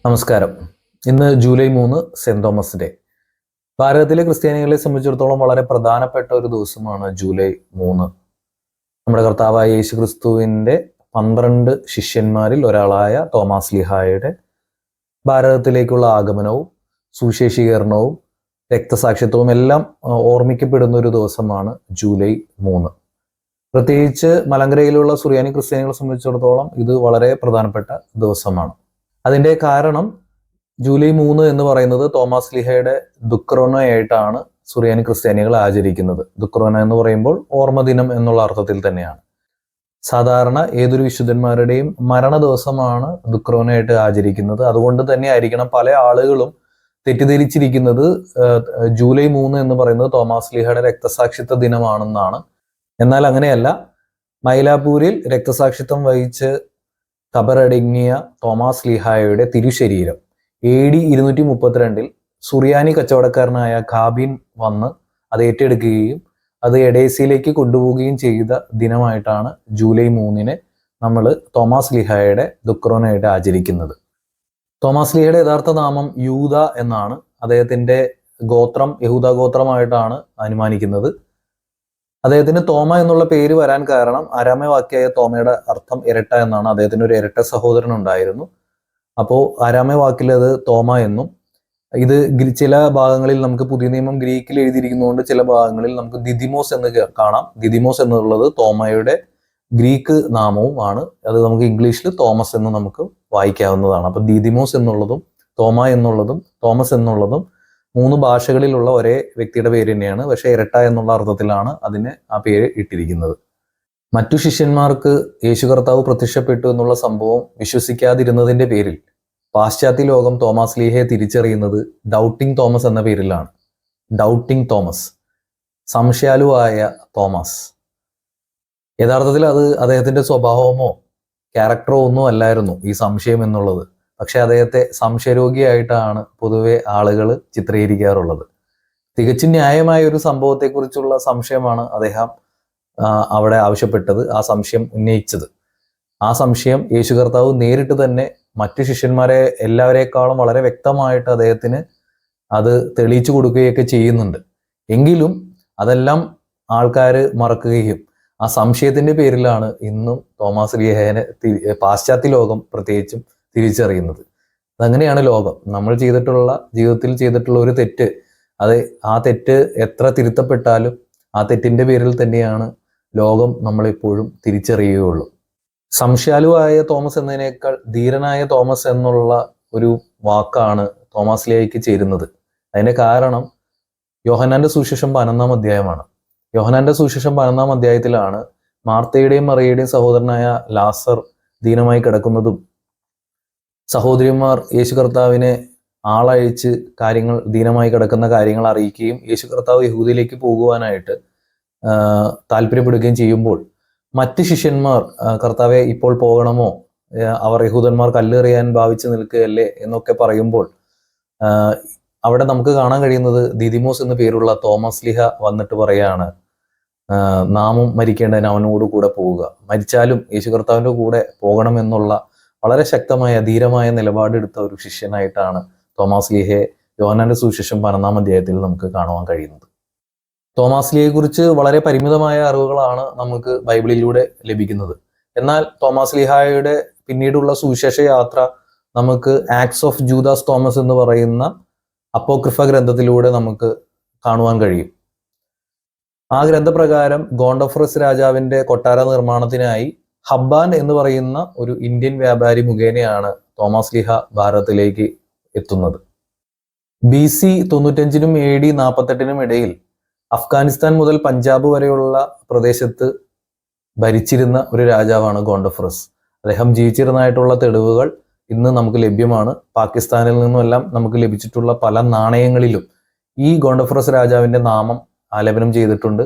നമസ്കാരം. ഇന്ന് July 3 saint Thomas day. ഭാരതത്തിലെ ക്രിസ്ത്യാനികളെ സംബന്ധിച്ചിടത്തോളം വളരെ പ്രധാനപ്പെട്ട ഒരു ദിവസമാണ് ജൂലൈ 3. നമ്മുടെ കർത്താവായ യേശു ക്രിസ്തുവിൻ്റെ 12 ശിഷ്യന്മാരിൽ ഒരാളായ തോമാസ് ലീഹായുടെ ഭാരതത്തിലേക്കുള്ള ആഗമനവും സുവിശേഷീകരണവും രക്തസാക്ഷിത്വവും എല്ലാം ഓർമ്മിക്കപ്പെടുന്ന ഒരു ദിവസമാണ് ജൂലൈ 3. പ്രത്യേകിച്ച് മലങ്കരയിലുള്ള സുറിയാനി ക്രിസ്ത്യാനികളെ സംബന്ധിച്ചിടത്തോളം ഇത് വളരെ പ്രധാനപ്പെട്ട ദിവസമാണ്. അതിൻ്റെ കാരണം ജൂലൈ 3 എന്ന് പറയുന്നത് തോമാസ് ലീഹയുടെ ദുഃഖറോനയായിട്ടാണ് സുറിയാനി ക്രിസ്ത്യാനികൾ ആചരിക്കുന്നത്. ദുഃഖറോന എന്ന് പറയുമ്പോൾ ഓർമ്മ ദിനം എന്നുള്ള അർത്ഥത്തിൽ തന്നെയാണ്. സാധാരണ ഏതൊരു വിശുദ്ധന്മാരുടെയും മരണ ദിവസമാണ് ദുഃഖറോനയായിട്ട് ആചരിക്കുന്നത്. അതുകൊണ്ട് തന്നെ ആയിരിക്കണം പല ആളുകളും തെറ്റിദ്ധരിച്ചിരിക്കുന്നത് ജൂലൈ 3 എന്ന് പറയുന്നത് തോമാസ് ലീഹയുടെ രക്തസാക്ഷിത്വ ദിനമാണെന്നാണ്. എന്നാൽ അങ്ങനെയല്ല. മൈലാപ്പൂരിൽ രക്തസാക്ഷിത്വം വഹിച്ച് കബറടങ്ങിയ തോമാസ് ലീഹായുടെ തിരുശരീരം AD 232 സുറിയാനി കച്ചവടക്കാരനായ ഖാബിൻ വന്ന് അത് ഏറ്റെടുക്കുകയും അത് എഡേസിയിലേക്ക് കൊണ്ടുപോവുകയും ചെയ്ത ദിനമായിട്ടാണ് ജൂലൈ 3 നമ്മൾ തോമാസ് ലീഹായുടെ ദുഃഖറോനയായിട്ട് ആചരിക്കുന്നത്. തോമാസ് ലീഹയുടെ യഥാർത്ഥ നാമം യൂദ എന്നാണ്. അദ്ദേഹത്തിൻ്റെ ഗോത്രം യഹൂദ ഗോത്രമായിട്ടാണ് അനുമാനിക്കുന്നത്. അദ്ദേഹത്തിന് തോമ എന്നുള്ള പേര് വരാൻ കാരണം അരാമയ വാക്യായ തോമയുടെ അർത്ഥം ഇരട്ട എന്നാണ്. അദ്ദേഹത്തിന് ഒരു ഇരട്ട സഹോദരൻ ഉണ്ടായിരുന്നു. അപ്പോൾ അരാമയ വാക്കിൽ അത് തോമ എന്നും, ഇത് ചില ഭാഗങ്ങളിൽ നമുക്ക് പുതിയ നിയമം ഗ്രീക്കിൽ എഴുതിയിരിക്കുന്നതുകൊണ്ട് ചില ഭാഗങ്ങളിൽ നമുക്ക് ദിദിമോസ് എന്ന് കാണാം. ദിദിമോസ് എന്നുള്ളത് തോമയുടെ ഗ്രീക്ക് നാമവും ആണ്. അത് നമുക്ക് ഇംഗ്ലീഷിൽ തോമസ് എന്ന് നമുക്ക് വായിക്കാവുന്നതാണ്. അപ്പോൾ ദിദിമോസ് എന്നുള്ളതും തോമ എന്നുള്ളതും തോമസ് എന്നുള്ളതും 3 ഭാഷകളിലുള്ള ഒരേ വ്യക്തിയുടെ പേര് തന്നെയാണ്. പക്ഷേ ഇരട്ട എന്നുള്ള അർത്ഥത്തിലാണ് അതിന് ആ പേര് ഇട്ടിരിക്കുന്നത്. മറ്റു ശിഷ്യന്മാർക്ക് യേശു കർത്താവ് പ്രത്യക്ഷപ്പെട്ടു എന്നുള്ള സംഭവം വിശ്വസിക്കാതിരുന്നതിൻ്റെ പേരിൽ പാശ്ചാത്യ ലോകം തോമാസ് ലീഹയെ തിരിച്ചറിയുന്നത് ഡൗട്ടിംഗ് തോമസ് എന്ന പേരിലാണ്. ഡൗട്ടിംഗ് തോമസ്, സംശയാലുവായ തോമസ്. യഥാർത്ഥത്തിൽ അത് അദ്ദേഹത്തിൻ്റെ സ്വഭാവമോ ക്യാരക്ടറോ ഒന്നും അല്ലായിരുന്നു ഈ സംശയം എന്നുള്ളത്. പക്ഷെ അദ്ദേഹത്തെ സംശയരോഗിയായിട്ടാണ് പൊതുവെ ആളുകൾ ചിത്രീകരിക്കാറുള്ളത്. തികച്ചും ന്യായമായ ഒരു സംഭവത്തെക്കുറിച്ചുള്ള സംശയമാണ് അദ്ദേഹം അവിടെ ആവശ്യപ്പെട്ടത്, ആ സംശയം ഉന്നയിച്ചത്. ആ സംശയം യേശു കർത്താവ് നേരിട്ട് തന്നെ മറ്റു ശിഷ്യന്മാരെ എല്ലാവരേക്കാളും വളരെ വ്യക്തമായിട്ട് അദ്ദേഹത്തിന് അത് തെളിയിച്ചു കൊടുക്കുകയൊക്കെ ചെയ്യുന്നുണ്ട്. എങ്കിലും അതെല്ലാം ആൾക്കാർ മറക്കുകയും ആ സംശയത്തിൻ്റെ പേരിലാണ് ഇന്നും തോമാസ് ലീഹയെ പാശ്ചാത്യ ലോകം പ്രത്യേകിച്ചും തിരിച്ചറിയുന്നത്. അതങ്ങനെയാണ് ലോകം. നമ്മൾ ജീവിതത്തിൽ ചെയ്തിട്ടുള്ള ഒരു തെറ്റ്, ആ തെറ്റ് എത്ര തിരുത്തപ്പെട്ടാലും ആ തെറ്റിൻ്റെ പേരിൽ തന്നെയാണ് ലോകം നമ്മളെപ്പോഴും തിരിച്ചറിയുകയുള്ളൂ. സംശയാലുവായ തോമസ് എന്നതിനേക്കാൾ ധീരനായ തോമസ് എന്നുള്ള ഒരു വാക്കാണ് തോമാസ് ലീഹയ്ക്ക് ചേരുന്നത്. അതിൻ്റെ കാരണം യോഹന്നാന്റെ സുവിശേഷം 11-ാം അധ്യായമാണ്. യോഹന്നാന്റെ സുവിശേഷം 11-ാം അധ്യായത്തിലാണ് മാർത്തയുടെയും മറിയയുടെയും സഹോദരനായ ലാസർ ദീനമായി കിടക്കുന്നതും സഹോദരിമാർ യേശു കർത്താവിനെ ആളയച്ച് കാര്യങ്ങൾ ദീനമായി കിടക്കുന്ന കാര്യങ്ങൾ അറിയിക്കുകയും യേശു കർത്താവ് യഹൂദയിലേക്ക് പോകുവാനായിട്ട് താല്പര്യപ്പെടുകയും ചെയ്യുമ്പോൾ മറ്റ് ശിഷ്യന്മാർ കർത്താവെ ഇപ്പോൾ പോകണമോ, അവർ യഹൂദന്മാർ കല്ലെറിയാൻ ഭാവിച്ച് നിൽക്കുകയല്ലേ എന്നൊക്കെ പറയുമ്പോൾ അവിടെ നമുക്ക് കാണാൻ കഴിയുന്നത് ദിദിമോസ് എന്നു പേരുള്ള തോമസ് ലീഹ വന്നിട്ട് പറയാണ്, നാമും മരിക്കേണ്ടതിന് അവനോട് കൂടെ പോവുക, മരിച്ചാലും യേശു കർത്താവിൻ്റെ കൂടെ പോകണമെന്നുള്ള വളരെ ശക്തമായ ധീരമായ നിലപാടെടുത്ത ഒരു ശിഷ്യനായിട്ടാണ് തോമാസ് ലീഹയെ യോഹന്നാന്റെ സുവിശേഷം 11-ാം അധ്യായത്തിൽ നമുക്ക് കാണുവാൻ കഴിയുന്നത്. തോമാസ് ലീഹയെക്കുറിച്ച് വളരെ പരിമിതമായ അറിവുകളാണ് നമുക്ക് ബൈബിളിലൂടെ ലഭിക്കുന്നത്. എന്നാൽ തോമാസ് ലീഹായുടെ പിന്നീടുള്ള സുവിശേഷ യാത്ര നമുക്ക് ആക്ട്സ് ഓഫ് ജൂദാസ് തോമസ് എന്ന് പറയുന്ന അപ്പോക്രിഫ ഗ്രന്ഥത്തിലൂടെ നമുക്ക് കാണുവാൻ കഴിയും. ആ ഗ്രന്ഥപ്രകാരം ഗോണ്ടോഫറസ് രാജാവിൻ്റെ കൊട്ടാര നിർമ്മാണത്തിനായി ഹബ്ബാൻ എന്ന് പറയുന്ന ഒരു ഇന്ത്യൻ വ്യാപാരി മുഖേനയാണ് തോമാസ് ലീഹ ഭാരതത്തിലേക്ക് എത്തുന്നത്. BC 95-നും AD 48-നും ഇടയിൽ അഫ്ഗാനിസ്ഥാൻ മുതൽ പഞ്ചാബ് വരെയുള്ള പ്രദേശത്ത് ഭരിച്ചിരുന്ന ഒരു രാജാവാണ് ഗോണ്ടോഫറസ്. അദ്ദേഹം ജീവിച്ചിരുന്നതായിട്ടുള്ള തെളിവുകൾ ഇന്ന് നമുക്ക് ലഭ്യമാണ്. പാകിസ്ഥാനിൽ നിന്നുമെല്ലാം നമുക്ക് ലഭിച്ചിട്ടുള്ള പല നാണയങ്ങളിലും ഈ ഗോണ്ടോഫറസ് രാജാവിൻ്റെ നാമം ആലേപനം ചെയ്തിട്ടുണ്ട്.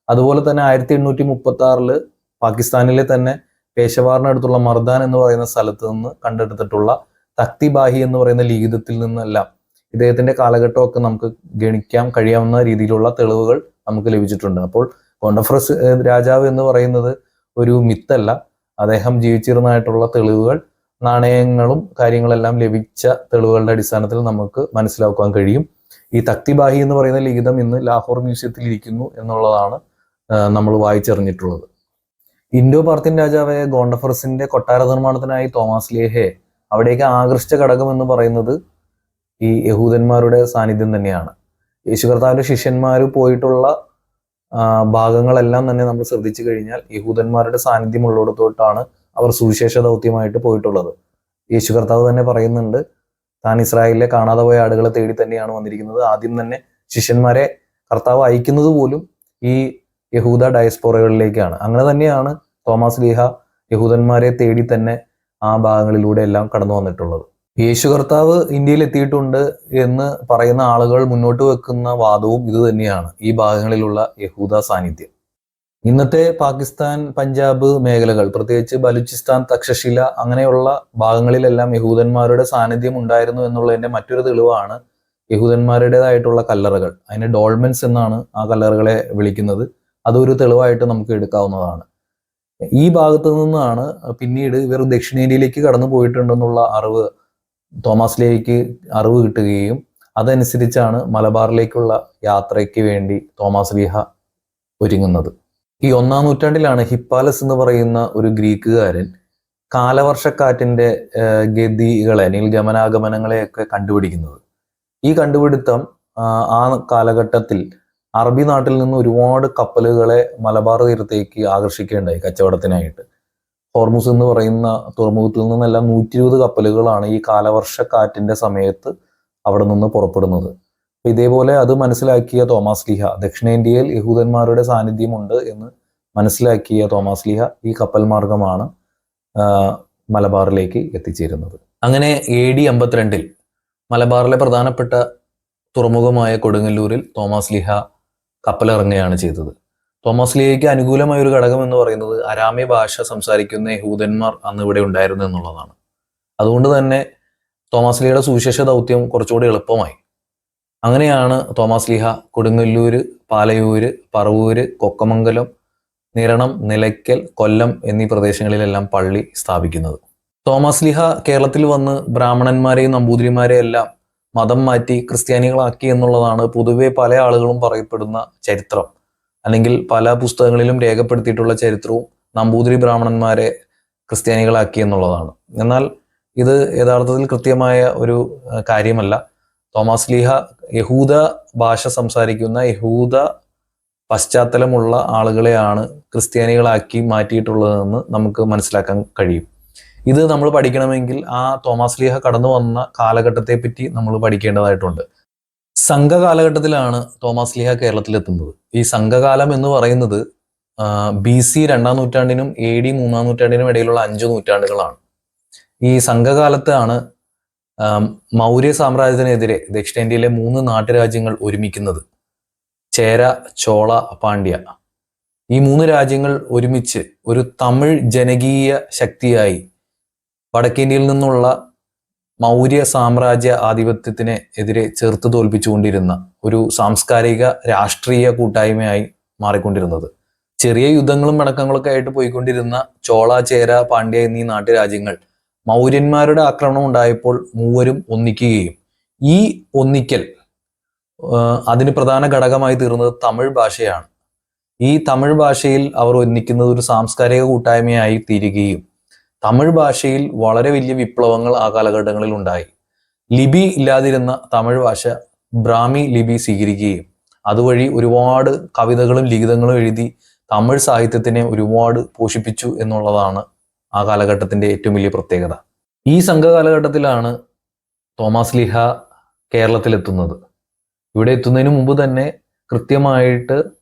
അതുപോലെ തന്നെ 1836 പാകിസ്ഥാനിലെ തന്നെ പേശവാറിനടുത്തുള്ള മർദാൻ എന്ന് പറയുന്ന സ്ഥലത്ത് നിന്ന് കണ്ടെടുത്തിട്ടുള്ള തക്തിബാഹി എന്ന് പറയുന്ന ലിഖിതത്തിൽ നിന്നെല്ലാം ഇദ്ദേഹത്തിന്റെ കാലഘട്ടമൊക്കെ നമുക്ക് ഗണിക്കാൻ കഴിയാവുന്ന രീതിയിലുള്ള തെളിവുകൾ നമുക്ക് ലഭിച്ചിട്ടുണ്ട്. അപ്പോൾ ഗോണ്ടോഫറസ് രാജാവ് എന്ന് പറയുന്നത് ഒരു മിത്തല്ല, അദ്ദേഹം ജീവിച്ചിരുന്നതായിട്ടുള്ള തെളിവുകൾ നാണയങ്ങളും കാര്യങ്ങളെല്ലാം ലഭിച്ച തെളിവുകളുടെ അടിസ്ഥാനത്തിൽ നമുക്ക് മനസ്സിലാക്കാൻ കഴിയും. ഈ തക്തിബാഹി എന്ന് പറയുന്ന ലിഖിതം ഇന്ന് ലാഹോർ മ്യൂസിയത്തിൽ ഇരിക്കുന്നു എന്നുള്ളതാണ് നമ്മൾ വായിച്ചറിഞ്ഞിട്ടുള്ളത്. ഇൻഡോ പാർത്യൻ രാജാവായ ഗോണ്ടഫറസിന്റെ കൊട്ടാര നിർമ്മാണത്തിനായി തോമാസ് ലേഹയെ അവിടേക്ക് ആകർഷിച്ച ഘടകം എന്ന് പറയുന്നത് ഈ യഹൂദന്മാരുടെ സാന്നിധ്യം തന്നെയാണ്. യേശു കർത്താവിന്റെ ശിഷ്യന്മാർ പോയിട്ടുള്ള ഭാഗങ്ങളെല്ലാം തന്നെ നമ്മൾ ശ്രദ്ധിച്ചു കഴിഞ്ഞാൽ യഹൂദന്മാരുടെ സാന്നിധ്യം ഉള്ളിടത്തോട്ടാണ് അവർ സുവിശേഷ ദൗത്യമായിട്ട് പോയിട്ടുള്ളത്. യേശു കർത്താവ് തന്നെ പറയുന്നുണ്ട്, താൻ ഇസ്രായേലിലെ കാണാതെ പോയ ആടുകളെ തേടി തന്നെയാണ് വന്നിരിക്കുന്നത്. ആദ്യം തന്നെ ശിഷ്യന്മാരെ കർത്താവ് അയക്കുന്നത് പോലും ഈ യഹൂദ ഡയസ്പോറകളിലേക്കാണ്. അങ്ങനെ തന്നെയാണ് തോമാസ് ലീഹ യഹൂദന്മാരെ തേടി തന്നെ ആ ഭാഗങ്ങളിലൂടെ എല്ലാം കടന്നു വന്നിട്ടുള്ളത്. യേശു കർത്താവ് ഇന്ത്യയിൽ എത്തിയിട്ടുണ്ട് എന്ന് പറയുന്ന ആളുകൾ മുന്നോട്ട് വെക്കുന്ന വാദവും ഇത് തന്നെയാണ്, ഈ ഭാഗങ്ങളിലുള്ള യഹൂദ സാന്നിധ്യം. ഇന്നത്തെ പാകിസ്ഥാൻ, പഞ്ചാബ് മേഖലകൾ, പ്രത്യേകിച്ച് ബലൂചിസ്ഥാൻ, തക്ഷശില അങ്ങനെയുള്ള ഭാഗങ്ങളിലെല്ലാം യഹൂദന്മാരുടെ സാന്നിധ്യം ഉണ്ടായിരുന്നു എന്നുള്ളതിന്റെ മറ്റൊരു തെളിവാണ് യഹൂദന്മാരുടേതായിട്ടുള്ള കല്ലറകൾ. അതിനെ ഡോൾമെൻസ് എന്നാണ് ആ കല്ലറകളെ വിളിക്കുന്നത്. അതൊരു തെളിവായിട്ട് നമുക്ക് എടുക്കാവുന്നതാണ്. ഈ ഭാഗത്തു നിന്നാണ് പിന്നീട് ഇവർ ദക്ഷിണേന്ത്യയിലേക്ക് കടന്നു പോയിട്ടുണ്ടെന്നുള്ള അറിവ് തോമാസ് ലേഹയ്ക്ക് അറിവ് കിട്ടുകയും അതനുസരിച്ചാണ് മലബാറിലേക്കുള്ള യാത്രയ്ക്ക് വേണ്ടി തോമാസ് ലീഹ ഒരുങ്ങുന്നത്. ഈ 1-ാം നൂറ്റാണ്ടിലാണ് ഹിപ്പാലസ് എന്ന് പറയുന്ന ഒരു ഗ്രീക്കുകാരൻ കാലവർഷക്കാറ്റിന്റെ ഗതികളെ അല്ലെങ്കിൽ ഗമനാഗമനങ്ങളെയൊക്കെ കണ്ടുപിടിക്കുന്നത്. ഈ കണ്ടുപിടുത്തം ആ കാലഘട്ടത്തിൽ അറബി നാട്ടിൽ നിന്ന് ഒരുപാട് കപ്പലുകളെ മലബാർ തീരത്തേക്ക് ആകർഷിക്കേണ്ടായി കച്ചവടത്തിനായിട്ട്. ഹോർമുസ് എന്ന് പറയുന്ന തുറമുഖത്തിൽ നിന്നെല്ലാം 120 കപ്പലുകളാണ് ഈ കാലവർഷക്കാറ്റിന്റെ സമയത്ത് അവിടെ നിന്ന് പുറപ്പെടുന്നത്. ഇതേപോലെ അത് മനസ്സിലാക്കിയ തോമാസ് ലീഹ, ദക്ഷിണേന്ത്യയിൽ യഹൂദന്മാരുടെ സാന്നിധ്യമുണ്ട് എന്ന് മനസ്സിലാക്കിയ തോമാസ് ലീഹ ഈ കപ്പൽ മാർഗമാണ് മലബാറിലേക്ക് എത്തിച്ചേരുന്നത്. അങ്ങനെ AD 52 മലബാറിലെ പ്രധാനപ്പെട്ട തുറമുഖമായ കൊടുങ്ങല്ലൂരിൽ തോമാസ് ലീഹ കപ്പലിറങ്ങുകയാണ് ചെയ്തത്. തോമാസ് ലീഹയ്ക്ക് അനുകൂലമായ ഒരു ഘടകം എന്ന് പറയുന്നത് അരാമ്യ ഭാഷ സംസാരിക്കുന്ന യഹൂദന്മാർ അന്ന് ഇവിടെ ഉണ്ടായിരുന്നു എന്നുള്ളതാണ്. അതുകൊണ്ട് തന്നെ തോമാസ് ലീഹയുടെ സുവിശേഷ ദൗത്യം കുറച്ചുകൂടി എളുപ്പമായി. അങ്ങനെയാണ് തോമാസ് ലീഹ കൊടുങ്ങല്ലൂര്, പാലയൂര്, പറവൂര്, കൊക്കമംഗലം, നിരണം, നിലയ്ക്കൽ, കൊല്ലം എന്നീ പ്രദേശങ്ങളിലെല്ലാം പള്ളി സ്ഥാപിക്കുന്നത്. തോമാസ് ലീഹ കേരളത്തിൽ വന്ന് ബ്രാഹ്മണന്മാരെയും നമ്പൂതിരിമാരെയും എല്ലാം മതം മാറ്റി ക്രിസ്ത്യാനികളാക്കി എന്നുള്ളതാണ് പൊതുവെ പല ആളുകളും പറയപ്പെടുന്ന ചരിത്രം. അല്ലെങ്കിൽ പല പുസ്തകങ്ങളിലും രേഖപ്പെടുത്തിയിട്ടുള്ള ചരിത്രവും നമ്പൂതിരി ബ്രാഹ്മണന്മാരെ ക്രിസ്ത്യാനികളാക്കി എന്നുള്ളതാണ്. എന്നാൽ ഇത് യഥാർത്ഥത്തിൽ കൃത്യമായ ഒരു കാര്യമല്ല. തോമാസ് ലീഹ യഹൂദ ഭാഷ സംസാരിക്കുന്ന യഹൂദ പശ്ചാത്തലമുള്ള ആളുകളെയാണ് ക്രിസ്ത്യാനികളാക്കി മാറ്റിയിട്ടുള്ളതെന്ന് നമുക്ക് മനസ്സിലാക്കാൻ കഴിയും. ഇത് നമ്മൾ പഠിക്കണമെങ്കിൽ ആ തോമാസ് ലീഹ കടന്നു വന്ന കാലഘട്ടത്തെ പറ്റി നമ്മൾ പഠിക്കേണ്ടതായിട്ടുണ്ട്. സംഘകാലഘട്ടത്തിലാണ് തോമാസ് ലീഹ കേരളത്തിലെത്തുന്നത്. ഈ സംഘകാലം എന്ന് പറയുന്നത് BC 2-ാം നൂറ്റാണ്ടിനും AD 3-ാം നൂറ്റാണ്ടിനും ഇടയിലുള്ള 5 നൂറ്റാണ്ടുകളാണ്. ഈ സംഘകാലത്താണ് മൗര്യ സാമ്രാജ്യത്തിനെതിരെ ദക്ഷിണേന്ത്യയിലെ 3 നാട്ടുരാജ്യങ്ങൾ ഒരുമിക്കുന്നത്. ചേര, ചോള, പാണ്ഡ്യ. ഈ 3 രാജ്യങ്ങൾ ഒരുമിച്ച് ഒരു തമിഴ് ജനകീയ ശക്തിയായി വടക്കേന്ത്യയിൽ നിന്നുള്ള മൗര്യ സാമ്രാജ്യ ആധിപത്യത്തിന് എതിരെ ചെറുത്ത് തോൽപ്പിച്ചുകൊണ്ടിരുന്ന ഒരു സാംസ്കാരിക രാഷ്ട്രീയ കൂട്ടായ്മയായി മാറിക്കൊണ്ടിരുന്നത്. ചെറിയ യുദ്ധങ്ങളും മടക്കങ്ങളൊക്കെ ആയിട്ട് പോയിക്കൊണ്ടിരുന്ന ചോള, ചേര, പാണ്ഡ്യ എന്നീ നാട്ടുരാജ്യങ്ങൾ മൗര്യന്മാരുടെ ആക്രമണം ഉണ്ടായപ്പോൾ മൂവരും ഒന്നിക്കുകയും ഈ ഒന്നിക്കൽ അതിന് പ്രധാന ഘടകമായി തീർന്നത് തമിഴ് ഭാഷയാണ്. ഈ തമിഴ് ഭാഷയിൽ അവർ ഒന്നിക്കുന്നത് ഒരു സാംസ്കാരിക കൂട്ടായ്മയായി തീരുകയും തമിഴ് ഭാഷയിൽ വളരെ വലിയ വിപ്ലവങ്ങൾ ആ കാലഘട്ടങ്ങളിൽ ഉണ്ടായി. ലിപി ഇല്ലാതിരുന്ന തമിഴ് ഭാഷ ബ്രാഹ്മി ലിപി സ്വീകരിക്കുകയും അതുവഴി ഒരുപാട് കവിതകളും ലിഖിതങ്ങളും എഴുതി തമിഴ് സാഹിത്യത്തിനെ ഒരുപാട് പോഷിപ്പിച്ചു എന്നുള്ളതാണ് ആ കാലഘട്ടത്തിന്റെ ഏറ്റവും വലിയ പ്രത്യേകത. ഈ സംഘകാലഘട്ടത്തിലാണ് തോമാസ് ലീഹ കേരളത്തിലെത്തുന്നത്. ഇവിടെ എത്തുന്നതിന് മുമ്പ് തന്നെ കൃത്യമായിട്ട്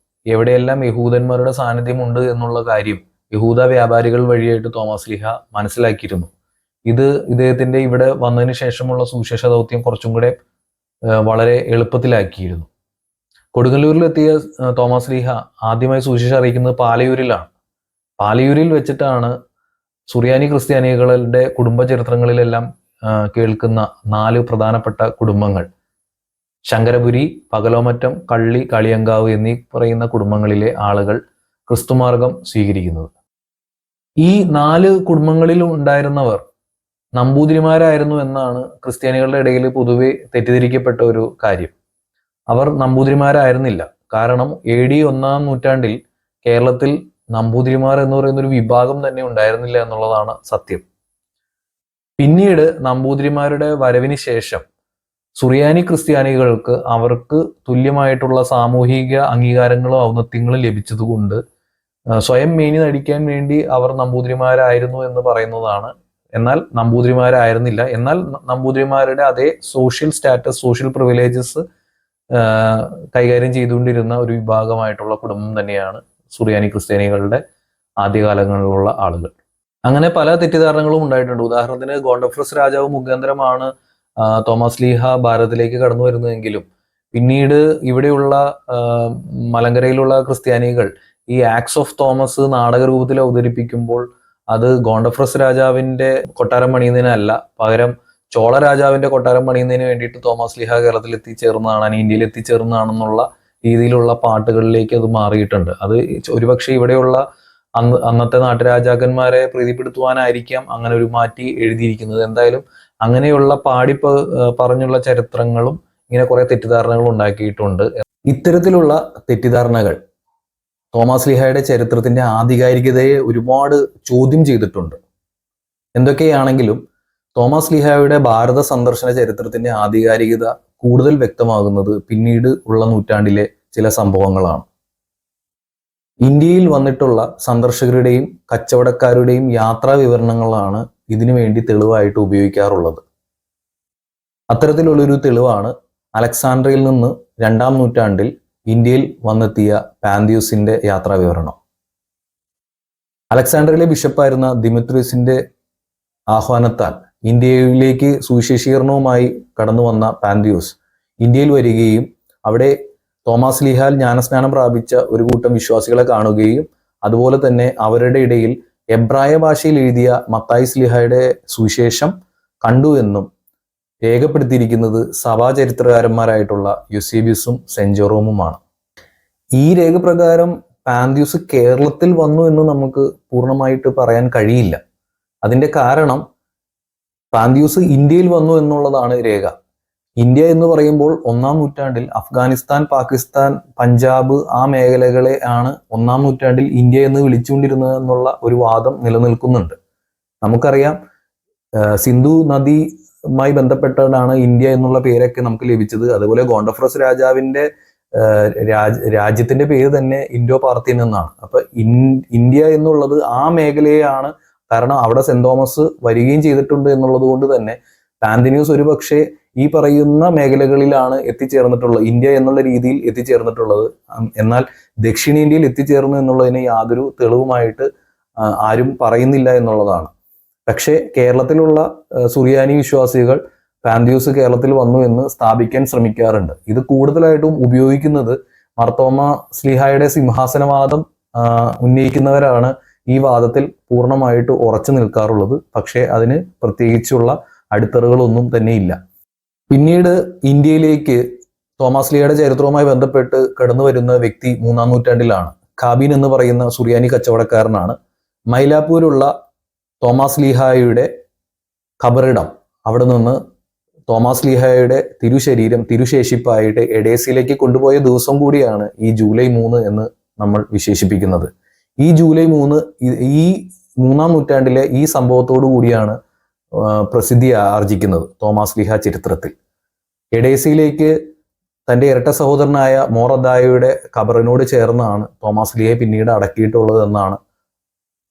എവിടെയെല്ലാം യഹൂദന്മാരുടെ സാന്നിധ്യമുണ്ട് എന്നുള്ള കാര്യം യഹൂദ വ്യാപാരികൾ വഴിയായിട്ട് തോമാസ് ലീഹ മനസ്സിലാക്കിയിരുന്നു. ഇത് ഇദ്ദേഹത്തിന്റെ ഇവിടെ വന്നതിന് ശേഷമുള്ള സുവിശേഷ ദൗത്യം കുറച്ചും കൂടെ വളരെ എളുപ്പത്തിലാക്കിയിരുന്നു. കൊടുങ്ങല്ലൂരിലെത്തിയ തോമാസ് ലീഹ ആദ്യമായി സുവിശേഷം അറിയിക്കുന്നത് പാലയൂരിലാണ്. പാലയൂരിൽ വെച്ചിട്ടാണ് സുറിയാനി ക്രിസ്ത്യാനികളുടെ കുടുംബ ചരിത്രങ്ങളിലെല്ലാം കേൾക്കുന്ന 4 പ്രധാനപ്പെട്ട കുടുംബങ്ങൾ, ശങ്കരപുരി, പകലോമറ്റം, കള്ളി, കളിയങ്കാവ് എന്നീ പറയുന്ന കുടുംബങ്ങളിലെ ആളുകൾ ക്രിസ്തുമാർഗം സ്വീകരിക്കുന്നത്. ഈ 4 കുടുംബങ്ങളിൽ ഉണ്ടായിരുന്നവർ നമ്പൂതിരിമാരായിരുന്നു എന്നാണ് ക്രിസ്ത്യാനികളുടെ ഇടയിൽ പൊതുവെ തെറ്റിദ്ധരിക്കപ്പെട്ട ഒരു കാര്യം. അവർ നമ്പൂതിരിമാരായിരുന്നില്ല. കാരണം AD 1-ാം നൂറ്റാണ്ടിൽ കേരളത്തിൽ നമ്പൂതിരിമാർ എന്ന് പറയുന്ന ഒരു വിഭാഗം തന്നെ ഉണ്ടായിരുന്നില്ല എന്നുള്ളതാണ് സത്യം. പിന്നീട് നമ്പൂതിരിമാരുടെ വരവിന് ശേഷം സുറിയാനി ക്രിസ്ത്യാനികൾക്ക് അവർക്ക് തുല്യമായിട്ടുള്ള സാമൂഹിക അംഗീകാരങ്ങളും ഔന്നത്യങ്ങളും ലഭിച്ചതുകൊണ്ട് സ്വയം മേനി നടിക്കാൻ വേണ്ടി അവർ നമ്പൂതിരിമാരായിരുന്നു എന്ന് പറയുന്നതാണ്. എന്നാൽ നമ്പൂതിരിമാരായിരുന്നില്ല. എന്നാൽ നമ്പൂതിരിമാരുടെ അതേ സോഷ്യൽ സ്റ്റാറ്റസ്, സോഷ്യൽ പ്രിവിലേജസ് കൈകാര്യം ചെയ്തുകൊണ്ടിരുന്ന ഒരു വിഭാഗമായിട്ടുള്ള കുടുംബം തന്നെയാണ് സുറിയാനി ക്രിസ്ത്യാനികളുടെ ആദ്യകാലങ്ങളിലുള്ള ആളുകൾ. അങ്ങനെ പല തെറ്റിദ്ധാരണകളും ഉണ്ടായിട്ടുണ്ട്. ഉദാഹരണത്തിന് ഗോണ്ടഫ്രസ് രാജാവ് മുഖാന്തരമാണ് തോമസ് ലീഹ ഭാരതത്തിലേക്ക് കടന്നു വരുന്നതെങ്കിലും പിന്നീട് ഇവിടെയുള്ള മലങ്കരയിലുള്ള ക്രിസ്ത്യാനികൾ ഈ ആക്സ് ഓഫ് തോമസ് നാടകരൂപത്തിൽ അവതരിപ്പിക്കുമ്പോൾ അത് ഗോണ്ടഫ്രസ് രാജാവിന്റെ കൊട്ടാരം പണിയുന്നതിനല്ല, പകരം ചോള രാജാവിന്റെ കൊട്ടാരം പണിയുന്നതിന് വേണ്ടിയിട്ട് തോമസ് ലീഹ കേരളത്തിൽ എത്തിച്ചേർന്നതാണ്, ഇന്ത്യയിൽ എത്തിച്ചേർന്നതാണെന്നുള്ള രീതിയിലുള്ള പാട്ടുകളിലേക്ക് അത് മാറിയിട്ടുണ്ട്. അത് ഒരുപക്ഷെ ഇവിടെയുള്ള അന്നത്തെ നാട്ടുരാജാക്കന്മാരെ പ്രീതിപ്പെടുത്തുവാനായിരിക്കാം അങ്ങനെ ഒരു മാറ്റി എഴുതിയിരിക്കുന്നത്. എന്തായാലും അങ്ങനെയുള്ള പറഞ്ഞുള്ള ചരിത്രങ്ങളും ഇങ്ങനെ കുറെ തെറ്റിദ്ധാരണകൾ ഉണ്ടാക്കിയിട്ടുണ്ട്. ഇത്തരത്തിലുള്ള തെറ്റിദ്ധാരണകൾ തോമസ് ലീഹയുടെ ചരിത്രത്തിന്റെ ആധികാരികതയെ ഒരുപാട് ചോദ്യം ചെയ്തിട്ടുണ്ട്. എന്തൊക്കെയാണെങ്കിലും തോമസ് ലീഹയുടെ ഭാരത സന്ദർശന ചരിത്രത്തിന്റെ ആധികാരികത കൂടുതൽ വ്യക്തമാകുന്നത് പിന്നീട് ഉള്ള നൂറ്റാണ്ടിലെ ചില സംഭവങ്ങളാണ്. ഇന്ത്യയിൽ വന്നിട്ടുള്ള സന്ദർശകരുടെയും കച്ചവടക്കാരുടെയും യാത്രാ വിവരണങ്ങളാണ് ഇതിനു വേണ്ടി തെളിവായിട്ട് ഉപയോഗിക്കാറുള്ളത്. അത്തരത്തിലുള്ളൊരു തെളിവാണ് അലക്സാണ്ട്രിയയിൽ നിന്ന് 2-ാം നൂറ്റാണ്ടിൽ ഇന്ത്യയിൽ വന്നെത്തിയ പാന്തിയൂസിന്റെ യാത്രാ വിവരണം. അലക്സാണ്ട്രിയയിലെ ബിഷപ്പായിരുന്ന ദിമിത്രിയസിന്റെ ആഹ്വാനത്താൽ ഇന്ത്യയിലേക്ക് സുവിശേഷീകരണവുമായി കടന്നു വന്ന പാന്തിയൂസ് ഇന്ത്യയിൽ വരികയും അവിടെ തോമസ് ലീഹാൽ ജ്ഞാനസ്നാനം പ്രാപിച്ച ഒരു കൂട്ടം വിശ്വാസികളെ കാണുകയും അതുപോലെ തന്നെ അവരുടെ ഇടയിൽ എബ്രായ ഭാഷയിൽ എഴുതിയ മത്തായി സ്ലീഹയുടെ സുവിശേഷം കണ്ടു എന്നും രേഖപ്പെടുത്തിയിരിക്കുന്നത് സഭാചരിത്രകാരന്മാരായിട്ടുള്ള യൂസേബിയസും സെന്റ് ജെറോമുമാണ്. ഈ രേഖ പ്രകാരം പാന്തിയൂസ് കേരളത്തിൽ വന്നു എന്ന് നമുക്ക് പൂർണ്ണമായിട്ട് പറയാൻ കഴിയില്ല. അതിന്റെ കാരണം പാന്തിയൂസ് ഇന്ത്യയിൽ വന്നു എന്നുള്ളതാണ് രേഖ. ഇന്ത്യ എന്ന് പറയുമ്പോൾ 1-ാം നൂറ്റാണ്ടിൽ അഫ്ഗാനിസ്ഥാൻ, പാകിസ്ഥാൻ, പഞ്ചാബ് ആ മേഖലകളെ ആണ് 1-ാം നൂറ്റാണ്ടിൽ ഇന്ത്യ എന്ന് വിളിച്ചുകൊണ്ടിരുന്നത് എന്നുള്ള ഒരു വാദം നിലനിൽക്കുന്നുണ്ട്. നമുക്കറിയാം സിന്ധു നദിയുമായി ബന്ധപ്പെട്ടാണ് ഇന്ത്യ എന്നുള്ള പേരൊക്കെ നമുക്ക് ലഭിച്ചത്. അതുപോലെ ഗോണ്ടഫ്രസ് രാജാവിന്റെ രാജ്യത്തിന്റെ പേര് തന്നെ ഇൻഡോ പാർത്തിയൻ എന്നാണ്. അപ്പൊ ഇന്ത്യ എന്നുള്ളത് ആ മേഖലയാണ്. കാരണം അവിടെ സെന്റ് തോമസ് വരികയും ചെയ്തിട്ടുണ്ട് എന്നുള്ളത് കൊണ്ട് തന്നെ പാന്തിയൂസ് ഒരു പക്ഷേ ഈ പറയുന്ന മേഖലകളിലാണ് എത്തിച്ചേർന്നിട്ടുള്ളത്, ഇന്ത്യ എന്നുള്ള രീതിയിൽ എത്തിച്ചേർന്നിട്ടുള്ളത്. എന്നാൽ ദക്ഷിണേന്ത്യയിൽ എത്തിച്ചേർന്നു എന്നുള്ളതിന് യാതൊരു തെളിവുമായിട്ട് ആരും പറയുന്നില്ല എന്നുള്ളതാണ്. പക്ഷേ കേരളത്തിലുള്ള സുറിയാനി വിശ്വാസികൾ പാന്തിയൂസ് കേരളത്തിൽ വന്നു എന്ന് സ്ഥാപിക്കാൻ ശ്രമിക്കാറുണ്ട്. ഇത് കൂടുതലായിട്ടും ഉപയോഗിക്കുന്നത് മാർത്തോമ സ്ലീഹായുടെ സിംഹാസനവാദം ഉന്നയിക്കുന്നവരാണ് ഈ വാദത്തിൽ പൂർണ്ണമായിട്ട് ഉറച്ചു നിൽക്കാറുള്ളത്. പക്ഷേ അതിന് പ്രത്യേകിച്ചുള്ള അടിത്തറകളൊന്നും തന്നെ ഇല്ല. പിന്നീട് ഇന്ത്യയിലേക്ക് തോമസ് ലീഹയുടെ ചരിത്രവുമായി ബന്ധപ്പെട്ട് കടന്നു വരുന്ന വ്യക്തി 3-ാം നൂറ്റാണ്ടിലാണ്. കാബീൻ എന്ന് പറയുന്ന സുറിയാനി കച്ചവടക്കാരനാണ് മൈലാപ്പൂരുള്ള തോമസ് ലീഹായുടെ ഖബറിടം, അവിടെ നിന്ന് തോമസ് ലീഹായുടെ തിരുശരീരം തിരുശേഷിപ്പായിട്ട് എഡേസിലേക്ക് കൊണ്ടുപോയ ദിവസം കൂടിയാണ് ഈ ജൂലൈ 3 എന്ന് നമ്മൾ വിശേഷിപ്പിക്കുന്നത്. ഈ ജൂലൈ 3 ഈ 3-ാം നൂറ്റാണ്ടിലെ ഈ സംഭവത്തോടു കൂടിയാണ് പ്രസിദ്ധി ആർജിക്കുന്നത് തോമസ് ലീഹ ചരിത്രത്തിൽ. എഡേസിയിലേക്ക് തന്റെ ഇരട്ട സഹോദരനായ മോറദായയുടെ ഖബറിനോട് ചേർന്നാണ് തോമസ് ലീഹയെ പിന്നീട് അടക്കിയിട്ടുള്ളത് എന്നാണ്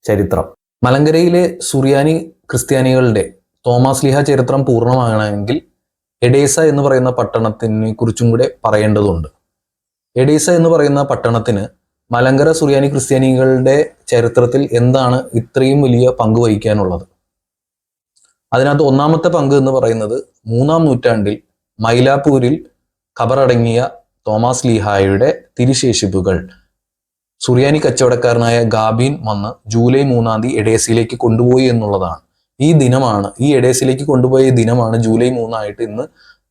ചരിത്രം. മലങ്കരയിലെ സുറിയാനി ക്രിസ്ത്യാനികളുടെ തോമസ് ലീഹ ചരിത്രം പൂർണ്ണമാകണമെങ്കിൽ എഡേസ എന്ന് പറയുന്ന പട്ടണത്തിനെ കുറിച്ചും കൂടെ പറയേണ്ടതുണ്ട്. എഡേസ എന്ന് പറയുന്ന പട്ടണത്തിന് മലങ്കര സുറിയാനി ക്രിസ്ത്യാനികളുടെ ചരിത്രത്തിൽ എന്താണ് ഇത്രയും വലിയ പങ്ക് വഹിക്കാനുള്ളത്? അതിനകത്ത് ഒന്നാമത്തെ പങ്ക് എന്ന് പറയുന്നത് 3-ാം നൂറ്റാണ്ടിൽ മൈലാപ്പൂരിൽ ഖബറടങ്ങിയ തോമസ് ലീഹായുടെ തിരുശേഷിപ്പുകൾ സുറിയാനി കച്ചവടക്കാരനായ ഗാബീൻ വന്ന് ജൂലൈ 3-ാം തീയതി എഡേസിലേക്ക് കൊണ്ടുപോയി എന്നുള്ളതാണ്. ഈ എഡേസിലേക്ക് കൊണ്ടുപോയ ദിനമാണ് ജൂലൈ 3 ഇന്ന്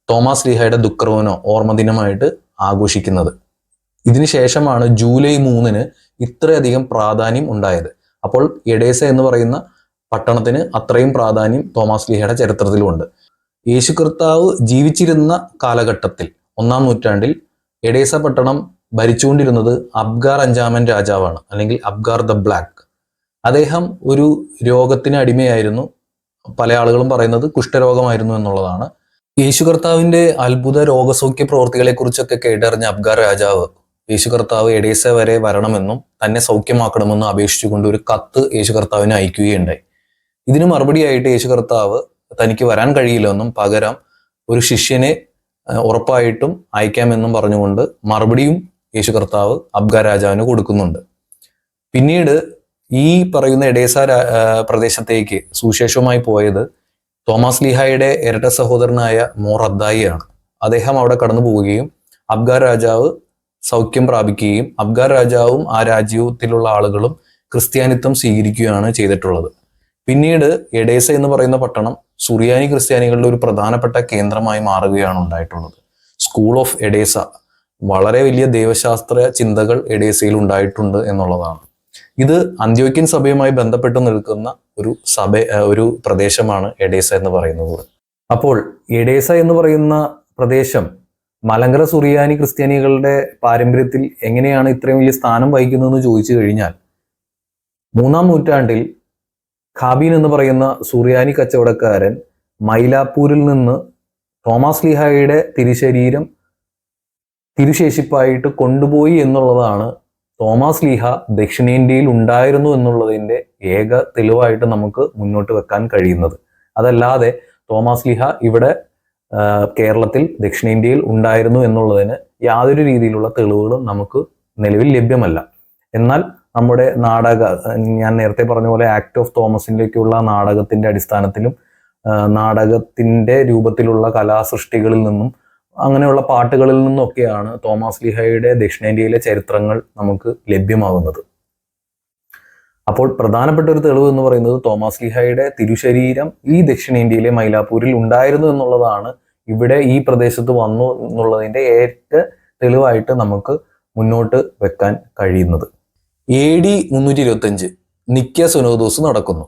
തോമസ് ലീഹയുടെ ദുഃഖർവനോ ഓർമ്മ ദിനമായിട്ട് ആഘോഷിക്കുന്നത്. ഇതിനുശേഷമാണ് ജൂലൈ 3 ഇത്രയധികം പ്രാധാന്യം ഉണ്ടായത്. അപ്പോൾ എഡേസ എന്ന് പറയുന്ന പട്ടണത്തിന് അത്രയും പ്രാധാന്യം തോമാസ് ലീഹയുടെ ചരിത്രത്തിലുമുണ്ട്. യേശു കർത്താവ് ജീവിച്ചിരുന്ന കാലഘട്ടത്തിൽ 1-ാം നൂറ്റാണ്ടിൽ എഡേസ പട്ടണം ഭരിച്ചുകൊണ്ടിരുന്നത് അബ്ഗാർ 5-ാമൻ രാജാവാണ്, അല്ലെങ്കിൽ അബ്ഗാർ ദ ബ്ലാക്ക്. അദ്ദേഹം ഒരു രോഗത്തിന് അടിമയായിരുന്നു. പല ആളുകളും പറയുന്നത് കുഷ്ഠരോഗമായിരുന്നു എന്നുള്ളതാണ്. യേശു കർത്താവിന്റെ അത്ഭുത രോഗസൗഖ്യ പ്രവൃത്തികളെ കുറിച്ചൊക്കെ കേട്ടറിഞ്ഞ അബ്ഗാർ രാജാവ് യേശു കർത്താവ് എഡേസ വരെ വരണമെന്നും തന്നെ സൗഖ്യമാക്കണമെന്നും അപേക്ഷിച്ചുകൊണ്ട് ഒരു കത്ത് യേശു കർത്താവിന് അയക്കുകയുണ്ടായി. ഇതിന് മറുപടിയായിട്ട് യേശു കർത്താവ് തനിക്ക് വരാൻ കഴിയില്ലെന്നും പകരം ഒരു ശിഷ്യനെ ഉറപ്പായിട്ടും അയക്കാമെന്നും പറഞ്ഞുകൊണ്ട് മറുപടിയും യേശു കർത്താവ് അബ്ഗാർ രാജാവിന് കൊടുക്കുന്നുണ്ട്. പിന്നീട് ഈ പറയുന്ന എഡേസ പ്രദേശത്തേക്ക് സുവിശേഷവുമായി പോയത് തോമാസ് ലീഹായുടെ ഇരട്ട സഹോദരനായ മോർ അദ്ദായിയാണ്. അദ്ദേഹം അവിടെ കടന്നു പോവുകയും അബ്ഗാർ രാജാവ് സൗഖ്യം പ്രാപിക്കുകയും അബ്ഗാർ രാജാവും ആ രാജ്യത്തിലുള്ള ആളുകളും ക്രിസ്ത്യാനിത്വം സ്വീകരിക്കുകയാണ് ചെയ്തിട്ടുള്ളത്. പിന്നീട് എഡേസ എന്ന് പറയുന്ന പട്ടണം സുറിയാനി ക്രിസ്ത്യാനികളുടെ ഒരു പ്രധാനപ്പെട്ട കേന്ദ്രമായി മാറുകയാണ് ഉണ്ടായിട്ടുള്ളത്. സ്കൂൾ ഓഫ് എഡേസ, വളരെ വലിയ ദൈവശാസ്ത്ര ചിന്തകൾ എഡേസയിൽ ഉണ്ടായിട്ടുണ്ട് എന്നുള്ളതാണ്. ഇത് അന്ത്യോക്യൻ സഭയുമായി ബന്ധപ്പെട്ട് നിൽക്കുന്ന ഒരു പ്രദേശമാണ് എഡേസ എന്ന് പറയുന്നത്. അപ്പോൾ എഡേസ എന്ന് പറയുന്ന പ്രദേശം മലങ്കര സുറിയാനി ക്രിസ്ത്യാനികളുടെ പാരമ്പര്യത്തിൽ എങ്ങനെയാണ് ഇത്രയും വലിയ സ്ഥാനം വഹിക്കുന്നതെന്ന് ചോദിച്ചു കഴിഞ്ഞാൽ, 3-ാം നൂറ്റാണ്ടിൽ ഖാബീൻ എന്ന് പറയുന്ന സുറിയാനി കച്ചവടക്കാരൻ മൈലാപ്പൂരിൽ നിന്ന് തോമാസ് ലീഹായുടെ തിരുശരീരം തിരുശേഷിപ്പായിട്ട് കൊണ്ടുപോയി എന്നുള്ളതാണ് തോമാസ് ലീഹ ദക്ഷിണേന്ത്യയിൽ ഉണ്ടായിരുന്നു എന്നുള്ളതിൻ്റെ ഏക തെളിവായിട്ട് നമുക്ക് മുന്നോട്ട് വെക്കാൻ കഴിയുന്നത്. അതല്ലാതെ തോമാസ് ലീഹ ഇവിടെ കേരളത്തിൽ ദക്ഷിണേന്ത്യയിൽ ഉണ്ടായിരുന്നു എന്നുള്ളതിന് യാതൊരു രീതിയിലുള്ള തെളിവുകളും നമുക്ക് നിലവിൽ ലഭ്യമല്ല. എന്നാൽ നമ്മുടെ ഞാൻ നേരത്തെ പറഞ്ഞ പോലെ ആക്ട് ഓഫ് തോമസിലേക്കുള്ള നാടകത്തിന്റെ അടിസ്ഥാനത്തിലും നാടകത്തിന്റെ രൂപത്തിലുള്ള കലാസൃഷ്ടികളിൽ നിന്നും അങ്ങനെയുള്ള പാട്ടുകളിൽ നിന്നൊക്കെയാണ് തോമാസ് ലീഹയുടെ ദക്ഷിണേന്ത്യയിലെ ചരിത്രങ്ങൾ നമുക്ക് ലഭ്യമാകുന്നത്. അപ്പോൾ പ്രധാനപ്പെട്ട ഒരു തെളിവ് എന്ന് പറയുന്നത് തോമാസ് ലീഹയുടെ തിരുശരീരം ഈ ദക്ഷിണേന്ത്യയിലെ മൈലാപ്പൂരിൽ ഉണ്ടായിരുന്നു എന്നുള്ളതാണ്. ഇവിടെ ഈ പ്രദേശത്ത് വന്നു എന്നുള്ളതിന്റെ ഏറ്റവും തെളിവായിട്ട് നമുക്ക് മുന്നോട്ട് വെക്കാൻ കഴിയുന്നത്. AD 325 നിക്യ സുനോദോസ് നടക്കുന്നു.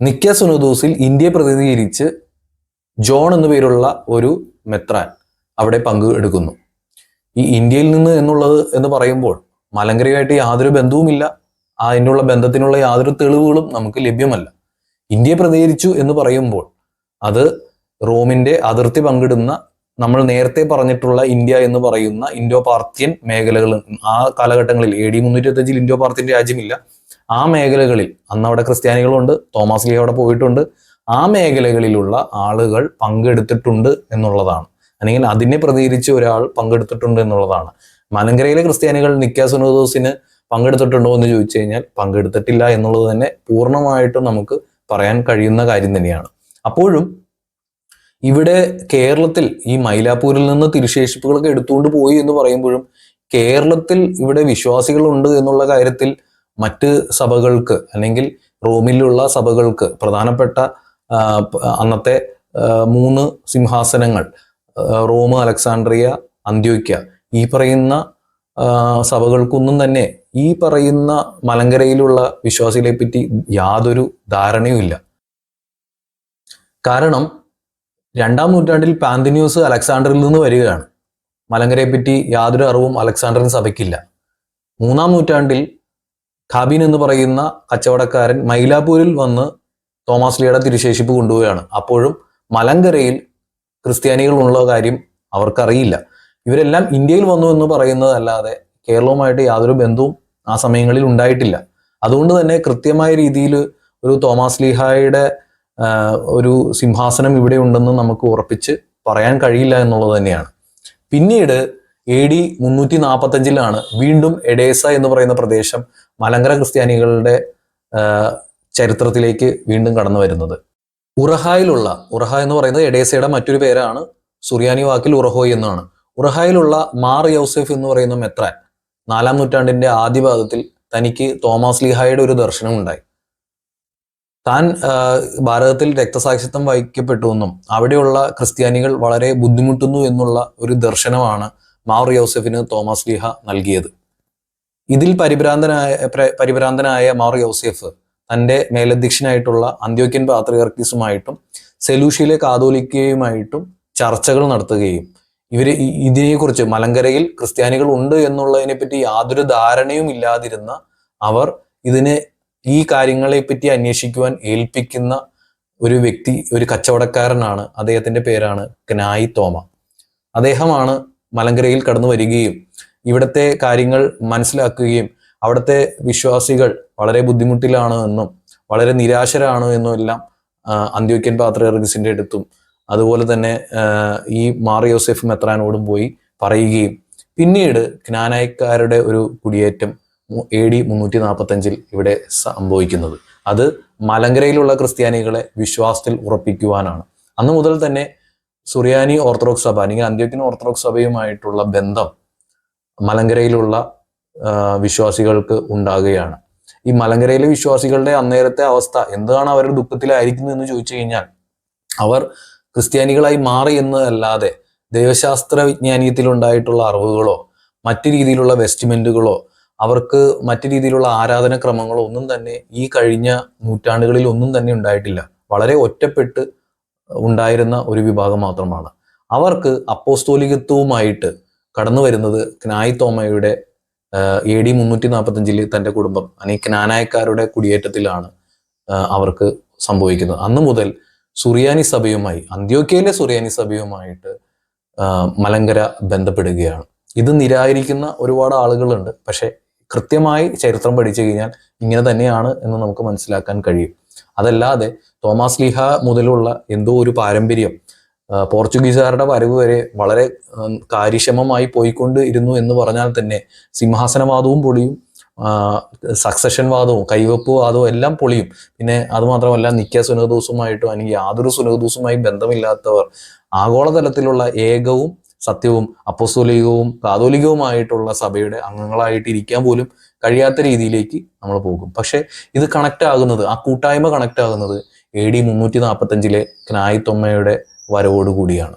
നിക്യ സുനോദോസിൽ ഇന്ത്യയെ പ്രതിനിധീകരിച്ച് ജോൺ എന്നു പേരുള്ള ഒരു മെത്രാൻ അവിടെ പങ്കെടുക്കുന്നു. ഈ ഇന്ത്യയിൽ നിന്ന് എന്ന് പറയുമ്പോൾ മലങ്കരയുമായിട്ട് യാതൊരു ബന്ധവുമില്ല. അതിനുള്ള ബന്ധത്തിനുള്ള യാതൊരു തെളിവുകളും നമുക്ക് ലഭ്യമല്ല. ഇന്ത്യയെ പ്രതികരിച്ചു എന്ന് പറയുമ്പോൾ അത് റോമിന്റെ അതിർത്തി പങ്കിടുന്ന, നമ്മൾ നേരത്തെ പറഞ്ഞിട്ടുള്ള ഇന്ത്യ എന്ന് പറയുന്ന ഇൻഡോ പാർത്യൻ മേഖലകൾ, ആ കാലഘട്ടങ്ങളിൽ AD 325 ഇൻഡോ പാർത്യൻ രാജ്യമില്ല. ആ മേഖലകളിൽ അന്ന് അവിടെ ക്രിസ്ത്യാനികളുണ്ട്, തോമാസ് ലീഹ അവിടെ പോയിട്ടുണ്ട്. ആ മേഖലകളിലുള്ള ആളുകൾ പങ്കെടുത്തിട്ടുണ്ട് എന്നുള്ളതാണ്, അല്ലെങ്കിൽ അതിനെ പ്രതികരിച്ച് ഒരാൾ പങ്കെടുത്തിട്ടുണ്ട് എന്നുള്ളതാണ്. മലങ്കരയിലെ ക്രിസ്ത്യാനികൾ നിക്യ സുനോദോസിന് പങ്കെടുത്തിട്ടുണ്ടോ എന്ന് ചോദിച്ചു കഴിഞ്ഞാൽ പങ്കെടുത്തിട്ടില്ല എന്നുള്ളത് തന്നെ പൂർണ്ണമായിട്ടും നമുക്ക് പറയാൻ കഴിയുന്ന കാര്യം തന്നെയാണ്. അപ്പോഴും ഇവിടെ കേരളത്തിൽ ഈ മൈലാപ്പൂരിൽ നിന്ന് തിരുശേഷിപ്പുകളൊക്കെ എടുത്തുകൊണ്ട് പോയി എന്ന് പറയുമ്പോഴും കേരളത്തിൽ ഇവിടെ വിശ്വാസികളുണ്ട് എന്നുള്ള കാര്യത്തിൽ മറ്റ് സഭകൾക്ക്, അല്ലെങ്കിൽ റോമിലുള്ള സഭകൾക്ക്, പ്രധാനപ്പെട്ട അന്നത്തെ 3 സിംഹാസനങ്ങൾ, റോം, അലക്സാണ്ട്രിയ, അന്ത്യോക്യ, ഈ പറയുന്ന സഭകൾക്കൊന്നും തന്നെ ഈ പറയുന്ന മലങ്കരയിലുള്ള വിശ്വാസികളെ പറ്റി യാതൊരു ധാരണയുമില്ല. കാരണം 2-ാം നൂറ്റാണ്ടിൽ പാന്തിനിയോസ് അലക്സാണ്ടറിൽ നിന്ന് വരികയാണ്. മലങ്കരയെ പറ്റി യാതൊരു അറിവും അലക്സാണ്ടറിൻ സഭയ്ക്കില്ല. 3-ാം നൂറ്റാണ്ടിൽ ഖാബീൻ എന്ന് പറയുന്ന കച്ചവടക്കാരൻ മൈലാപ്പൂരിൽ വന്ന് തോമാസ് ലീഹയുടെ തിരുശേഷിപ്പ് കൊണ്ടുപോവുകയാണ്. അപ്പോഴും മലങ്കരയിൽ ക്രിസ്ത്യാനികൾ ഉള്ള കാര്യം അവർക്കറിയില്ല. ഇവരെല്ലാം ഇന്ത്യയിൽ വന്നു എന്ന് പറയുന്നതല്ലാതെ കേരളവുമായിട്ട് യാതൊരു ബന്ധവും ആ സമയങ്ങളിൽ ഉണ്ടായിട്ടില്ല. അതുകൊണ്ട് തന്നെ കൃത്യമായ രീതിയിൽ ഒരു തോമാസ് ലീഹായുടെ ഒരു സിംഹാസനം ഇവിടെ ഉണ്ടെന്ന് നമുക്ക് ഉറപ്പിച്ച് പറയാൻ കഴിയില്ല എന്നുള്ളത് തന്നെയാണ്. പിന്നീട് AD 345 വീണ്ടും എഡേസ എന്ന് പറയുന്ന പ്രദേശം മലങ്കര ക്രിസ്ത്യാനികളുടെ ചരിത്രത്തിലേക്ക് വീണ്ടും കടന്നു വരുന്നത്. ഉറഹ എന്ന് പറയുന്നത് എഡേസയുടെ മറ്റൊരു പേരാണ്. സുറിയാനി വാക്കിൽ ഉറഹോയ് എന്നാണ്. ഉറഹായിലുള്ള മാർ യൗസെഫ് എന്ന് പറയുന്ന മെത്രാൻ 4-ാം നൂറ്റാണ്ടിന്റെ ആദ്യപാദത്തിൽ തനിക്ക് തോമാസ് ലീഹായുടെ ഒരു ദർശനം ഉണ്ടായി. താൻ ഭാരതത്തിൽ രക്തസാക്ഷിത്വം വഹിക്കപ്പെട്ടു എന്നും അവിടെയുള്ള ക്രിസ്ത്യാനികൾ വളരെ ബുദ്ധിമുട്ടുന്നു എന്നുള്ള ഒരു മാർ യൗസെഫിന് തോമാസ് ലീഹ നൽകിയത്. ഇതിൽ പരിഭ്രാന്തനായ മാർ യൗസെഫ് തൻ്റെ മേലധ്യക്ഷനായിട്ടുള്ള അന്ത്യോക്യൻ പാത്രിയാർക്കീസുമായിട്ടും സെലൂഷ്യയിലെ കാതോലിക്കയുമായിട്ടും ചർച്ചകൾ നടത്തുകയും ഇതിനെക്കുറിച്ച് മലങ്കരയിൽ ക്രിസ്ത്യാനികൾ ഉണ്ട് എന്നുള്ളതിനെ പറ്റി യാതൊരു ധാരണയും ഇല്ലാതിരുന്ന അവർ ഈ കാര്യങ്ങളെ പറ്റി അന്വേഷിക്കുവാൻ ഏൽപ്പിക്കുന്ന ഒരു വ്യക്തി, ഒരു കച്ചവടക്കാരനാണ്. അദ്ദേഹത്തിന്റെ പേരാണ് ക്നായി തോമ. അദ്ദേഹമാണ് മലങ്കരയിൽ കടന്നു വരികയും ഇവിടുത്തെ കാര്യങ്ങൾ മനസ്സിലാക്കുകയും അവിടുത്തെ വിശ്വാസികൾ വളരെ ബുദ്ധിമുട്ടിലാണ് എന്നും വളരെ നിരാശരാണ് എന്നും എല്ലാം അന്ത്യോക്യൻ പാത്രിയാർക്കീസിന്റെ അടുത്തും അതുപോലെ തന്നെ ഈ മാർ യോസെഫ് മെത്രാനോടും പോയി പറയുകയും പിന്നീട് ക്നാനായക്കാരുടെ ഒരു കുടിയേറ്റം AD 345 ഇവിടെ സംഭവിക്കുന്നത്. അത് മലങ്കരയിലുള്ള ക്രിസ്ത്യാനികളെ വിശ്വാസത്തിൽ ഉറപ്പിക്കുവാനാണ്. അന്നു മുതൽ തന്നെ സുറിയാനി ഓർത്തഡോക്സ് സഭ അല്ലെങ്കിൽ അന്ത്യോക്യൻ ഓർത്തഡോക്സ് സഭയുമായിട്ടുള്ള ബന്ധം മലങ്കരയിലുള്ള വിശ്വാസികൾക്ക് ഉണ്ടാകുകയാണ്. ഈ മലങ്കരയിലെ വിശ്വാസികളുടെ അന്നേരത്തെ അവസ്ഥ എന്താണ്, അവരുടെ ദുഃഖത്തിലായിരിക്കുന്നു എന്ന് ചോദിച്ചു കഴിഞ്ഞാൽ, അവർ ക്രിസ്ത്യാനികളായി മാറി എന്നതല്ലാതെ ദൈവശാസ്ത്ര വിജ്ഞാനീയത്തിലുണ്ടായിട്ടുള്ള അറിവുകളോ മറ്റു രീതിയിലുള്ള വെസ്റ്റ്മെന്റുകളോ അവർക്ക് മറ്റു രീതിയിലുള്ള ആരാധനക്രമങ്ങളോ ഒന്നും തന്നെ ഈ കഴിഞ്ഞ നൂറ്റാണ്ടുകളിൽ ഒന്നും തന്നെ ഉണ്ടായിട്ടില്ല. വളരെ ഒറ്റപ്പെട്ട് ഉണ്ടായിരുന്ന ഒരു വിഭാഗം മാത്രമാണ്. അവർക്ക് അപ്പോസ്തോലികത്വവുമായിട്ട് കടന്നു വരുന്നത് ക്നായി തോമയുടെ AD 345 തൻ്റെ കുടുംബം അല്ലെങ്കിൽ ക്നാനായക്കാരുടെ കുടിയേറ്റത്തിലാണ് അവർക്ക് സംഭവിക്കുന്നത്. അന്നു മുതൽ സുറിയാനി സഭയുമായി, അന്ത്യോക്യയിലെ സുറിയാനി സഭയുമായിട്ട് മലങ്കര ബന്ധപ്പെടുകയാണ്. ഇത് നിരാകരിക്കുന്ന ഒരുപാട് ആളുകളുണ്ട്. പക്ഷെ കൃത്യമായി ചരിത്രം പഠിച്ചു കഴിഞ്ഞാൽ ഇങ്ങനെ തന്നെയാണ് എന്ന് നമുക്ക് മനസ്സിലാക്കാൻ കഴിയും. അതല്ലാതെ തോമാസ് ലീഹ മുതലുള്ള എന്തോ ഒരു പാരമ്പര്യം പോർച്ചുഗീസുകാരുടെ വരവ് വരെ വളരെ കാര്യക്ഷമമായി പോയിക്കൊണ്ട് ഇരുന്നു എന്ന് പറഞ്ഞാൽ തന്നെ സിംഹാസനവാദവും പൊളിയും, സക്സഷൻ വാദവും കൈവപ്പ് വാദവും എല്ലാം പൊളിയും. പിന്നെ അതുമാത്രമല്ല നിക്ക സുനഹദോസുമായിട്ടോ അല്ലെങ്കിൽ യാതൊരു സുനഹദോസുമായി ബന്ധമില്ലാത്തവർ ആഗോളതലത്തിലുള്ള ഏകവും സത്യവും അപ്പോസ്തോലികവും കാതോലികവുമായിട്ടുള്ള സഭയുടെ അംഗങ്ങളായിട്ട് ഇരിക്കാൻ പോലും കഴിയാത്ത രീതിയിലേക്ക് നമ്മൾ പോകും. പക്ഷെ ഇത് കണക്ട് ആകുന്നത്, ആ കൂട്ടായ്മ കണക്ട് ആകുന്നത് AD 345 ക്നായി തോമയുടെ വരവോടുകൂടിയാണ്.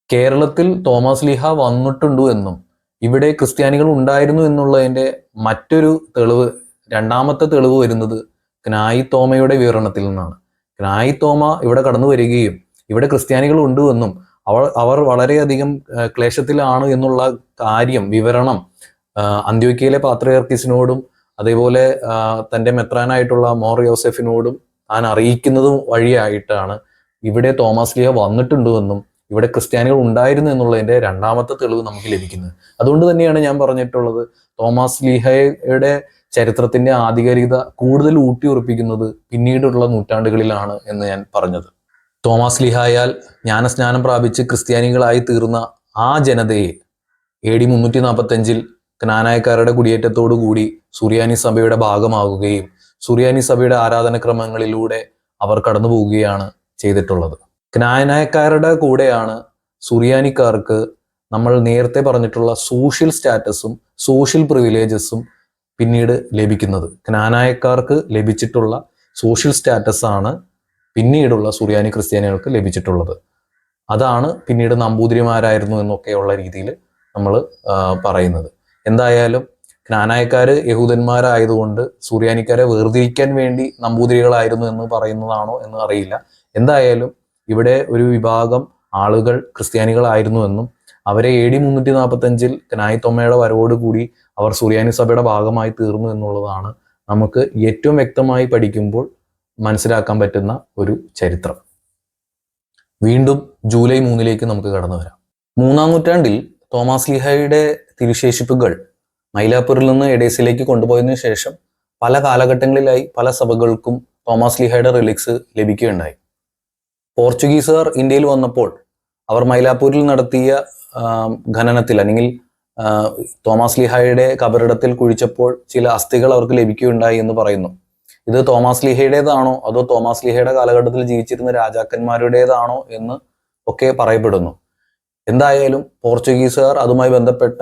കേരളത്തിൽ തോമസ് ലീഹ വന്നിട്ടുണ്ട് എന്നും ഇവിടെ ക്രിസ്ത്യാനികൾ ഉണ്ടായിരുന്നു എന്നുള്ളതിന്റെ മറ്റൊരു തെളിവ്, രണ്ടാമത്തെ തെളിവ് വരുന്നത് ക്നായി തോമയുടെ വിവരണത്തിൽ നിന്നാണ്. ക്നായി തോമ ഇവിടെ കടന്നു വരികയും ഇവിടെ ക്രിസ്ത്യാനികൾ ഉണ്ട് എന്നും അവർ വളരെയധികം ക്ലേശത്തിലാണ് എന്നുള്ള വിവരണം അന്ത്യോക്യയിലെ പാത്രിയാർക്കീസിനോടും അതേപോലെ തൻ്റെ മെത്രാനായിട്ടുള്ള മോർ യോസെഫിനോടും താൻ അറിയിക്കുന്നതും വഴിയായിട്ടാണ് ഇവിടെ തോമസ് ലീഹ വന്നിട്ടുണ്ടെന്നും ഇവിടെ ക്രിസ്ത്യാനികൾ ഉണ്ടായിരുന്നു എന്നുള്ളതിന്റെ രണ്ടാമത്തെ തെളിവ് നമുക്ക് ലഭിക്കുന്നത്. അതുകൊണ്ട് തന്നെയാണ് ഞാൻ പറഞ്ഞിട്ടുള്ളത്, തോമസ് ലീഹയുടെ ചരിത്രത്തിന്റെ ആധികാരികത കൂടുതൽ ഊട്ടിയുറപ്പിക്കുന്നത് പിന്നീടുള്ള നൂറ്റാണ്ടുകളിലാണ് എന്ന് ഞാൻ പറഞ്ഞത്. തോമസ് ലീഹായാൽ ജ്ഞാനസ്നാനം പ്രാപിച്ച് ക്രിസ്ത്യാനികളായി തീർന്ന ആ ജനതയെ AD 345 ക്നാനായക്കാരുടെ കുടിയേറ്റത്തോടു കൂടി സുറിയാനി സഭയുടെ ഭാഗമാകുകയും സുറിയാനി സഭയുടെ ആരാധനക്രമങ്ങളിലൂടെ അവർ കടന്നു പോവുകയാണ് ചെയ്തിട്ടുള്ളത്. ക്നാനായക്കാരുടെ കൂടെയാണ് സുറിയാനിക്കാർക്ക് നമ്മൾ നേരത്തെ പറഞ്ഞിട്ടുള്ള സോഷ്യൽ സ്റ്റാറ്റസും സോഷ്യൽ പ്രിവിലേജസും പിന്നീട് ലഭിക്കുന്നത്. ക്നാനായക്കാർക്ക് ലഭിച്ചിട്ടുള്ള സോഷ്യൽ സ്റ്റാറ്റസ് ആണ് പിന്നീടുള്ള സുറിയാനി ക്രിസ്ത്യാനികൾക്ക് ലഭിച്ചിട്ടുള്ളത്. അതാണ് പിന്നീട് നമ്പൂതിരിമാരായിരുന്നു എന്നൊക്കെയുള്ള രീതിയിൽ നമ്മൾ പറയുന്നത്. എന്തായാലും ക്നാനായക്കാര് യഹൂദന്മാരായതുകൊണ്ട് സുറിയാനിക്കാരെ വേർതിരിക്കാൻ വേണ്ടി നമ്പൂതിരികളായിരുന്നു എന്ന് പറയുന്നതാണോ എന്ന് അറിയില്ല. എന്തായാലും ഇവിടെ ഒരു വിഭാഗം ആളുകൾ ക്രിസ്ത്യാനികളായിരുന്നുവെന്നും അവരെ AD 345 ക്നായി തോമയുടെ വരവോടുകൂടി അവർ സുറിയാനി സഭയുടെ ഭാഗമായി തീർന്നു എന്നുള്ളതാണ് നമുക്ക് ഏറ്റവും വ്യക്തമായി പഠിക്കുമ്പോൾ മനസ്സിലാക്കാൻ പറ്റുന്ന ഒരു ചരിത്രം. വീണ്ടും ജൂലൈ 3 നമുക്ക് കടന്നു വരാം. 3-ാം നൂറ്റാണ്ടിൽ തോമസ് ലീഹയുടെ തിരുശേഷിപ്പുകൾ മൈലാപ്പൂരിൽ നിന്ന് എഡേസിലേക്ക് കൊണ്ടുപോയതിനു ശേഷം പല കാലഘട്ടങ്ങളിലായി പല സഭകൾക്കും തോമസ് ലീഹയുടെ റിലിക്സ് ലഭിക്കുകയുണ്ടായി. പോർച്ചുഗീസുകാർ ഇന്ത്യയിൽ വന്നപ്പോൾ അവർ മൈലാപ്പൂരിൽ നടത്തിയ ഖനനത്തിൽ അല്ലെങ്കിൽ തോമസ് ലീഹയുടെ കബറിടത്തിൽ കുഴിച്ചപ്പോൾ ചില അസ്ഥികൾ അവർക്ക് ലഭിക്കുകയുണ്ടായി എന്ന് പറയുന്നു. ഇത് തോമസ് ലീഹയുടേതാണോ അതോ തോമസ് ലീഹയുടെ കാലഘട്ടത്തിൽ ജീവിച്ചിരുന്ന രാജാക്കന്മാരുടേതാണോ എന്ന് ഒക്കെ പറയപ്പെടുന്നു. എന്തായാലും പോർച്ചുഗീസുകാർ അതുമായി ബന്ധപ്പെട്ട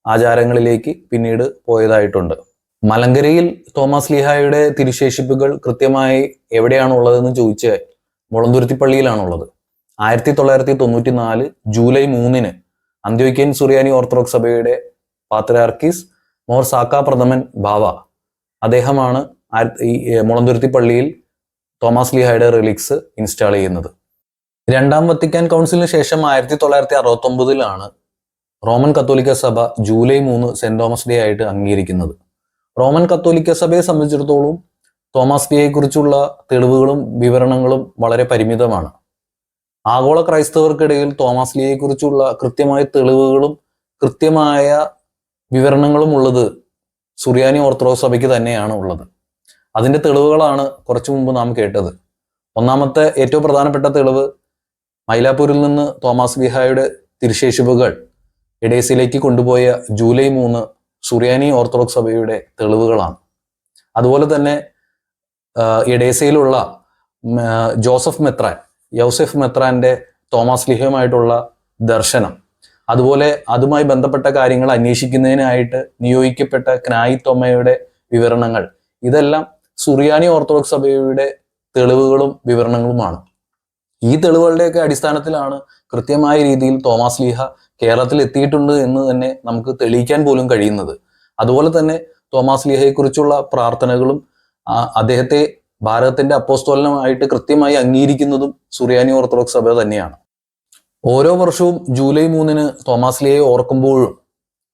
ആചാരങ്ങളിലേക്ക് പിന്നീട് പോയതായിട്ടുണ്ട്. മലങ്കരയിൽ തോമസ് ലീഹയുടെ തിരുശേഷിപ്പുകൾ കൃത്യമായി എവിടെയാണ് ഉള്ളതെന്ന് ചോദിച്ചാൽ മുളന്തുരുത്തി പള്ളിയിലാണുള്ളത്. 1994 ജൂലൈ 3 അന്ത്യോക്യൻ സുറിയാനി ഓർത്തഡോക്സ് സഭയുടെ പാത്രിയാർക്കീസ് മോർ സാക്ക പ്രഥമൻ ബാവ അദ്ദേഹമാണ് ഈ മുളന്തുരുത്തി പള്ളിയിൽ തോമസ് ലീഹായുടെ റിലിക്സ് ഇൻസ്റ്റാൾ ചെയ്യുന്നത്. രണ്ടാം വത്തിക്കാൻ കൗൺസിലിന് ശേഷം 1969 റോമൻ കത്തോലിക്ക സഭ ജൂലൈ 3 സെന്റ് തോമസ് ഡേ ആയിട്ട് അംഗീകരിക്കുന്നത്. റോമൻ കത്തോലിക്ക സഭയെ സംബന്ധിച്ചിടത്തോളം തോമസ് ഡേയെ കുറിച്ചുള്ള തെളിവുകളും വിവരണങ്ങളും വളരെ പരിമിതമാണ്. ആഗോള ക്രൈസ്തവർക്കിടയിൽ തോമസ് ലീയെ കുറിച്ചുള്ള കൃത്യമായ തെളിവുകളും കൃത്യമായ വിവരണങ്ങളും ഉള്ളത് സുറിയാനി ഓർത്തഡോക്സ് സഭയ്ക്ക് തന്നെയാണ് ഉള്ളത്. അതിന്റെ തെളിവുകളാണ് കുറച്ചു മുമ്പ് നാം കേട്ടത്. ഒന്നാമത്തെ ഏറ്റവും പ്രധാനപ്പെട്ട തെളിവ് മൈലാപ്പൂരിൽ നിന്ന് തോമസ് ലീഹായുടെ തിരുശേഷിപ്പുകൾ എഡേസയിലേക്ക് കൊണ്ടുപോയ ജൂലൈ 3 സുറിയാനി ഓർത്തഡോക്സ് സഭയുടെ തെളിവുകളാണ്. അതുപോലെ തന്നെ എഡേസയിലുള്ള യോസെഫ് മെത്രാന്റെ തോമസ് ലീഹയുമായിട്ടുള്ള ദർശനം, അതുപോലെ അതുമായി ബന്ധപ്പെട്ട കാര്യങ്ങൾ അന്വേഷിക്കുന്നതിനായിട്ട് നിയോഗിക്കപ്പെട്ട ക്നായി തോമയുടെ വിവരണങ്ങൾ, ഇതെല്ലാം സുറിയാനി ഓർത്തഡോക്സ് സഭയുടെ തെളിവുകളും വിവരണങ്ങളുമാണ്. ഈ തെളിവുകളുടെയൊക്കെ അടിസ്ഥാനത്തിലാണ് കൃത്യമായ രീതിയിൽ തോമസ് ലീഹ കേരളത്തിൽ എത്തിയിട്ടുണ്ട് എന്ന് തന്നെ നമുക്ക് തെളിയിക്കാൻ പോലും കഴിയുന്നത്. അതുപോലെ തന്നെ തോമസ് ലീഹയെക്കുറിച്ചുള്ള പ്രാർത്ഥനകളും അദ്ദേഹത്തെ ഭാരതത്തിന്റെ അപ്പോസ്തോലനായിട്ട് കൃത്യമായി അംഗീകരിക്കുന്നതും സുറിയാനി ഓർത്തഡോക്സ് സഭ തന്നെയാണ്. ഓരോ വർഷവും ജൂലൈ 3 തോമസ് ലീഹയെ ഓർക്കുമ്പോഴും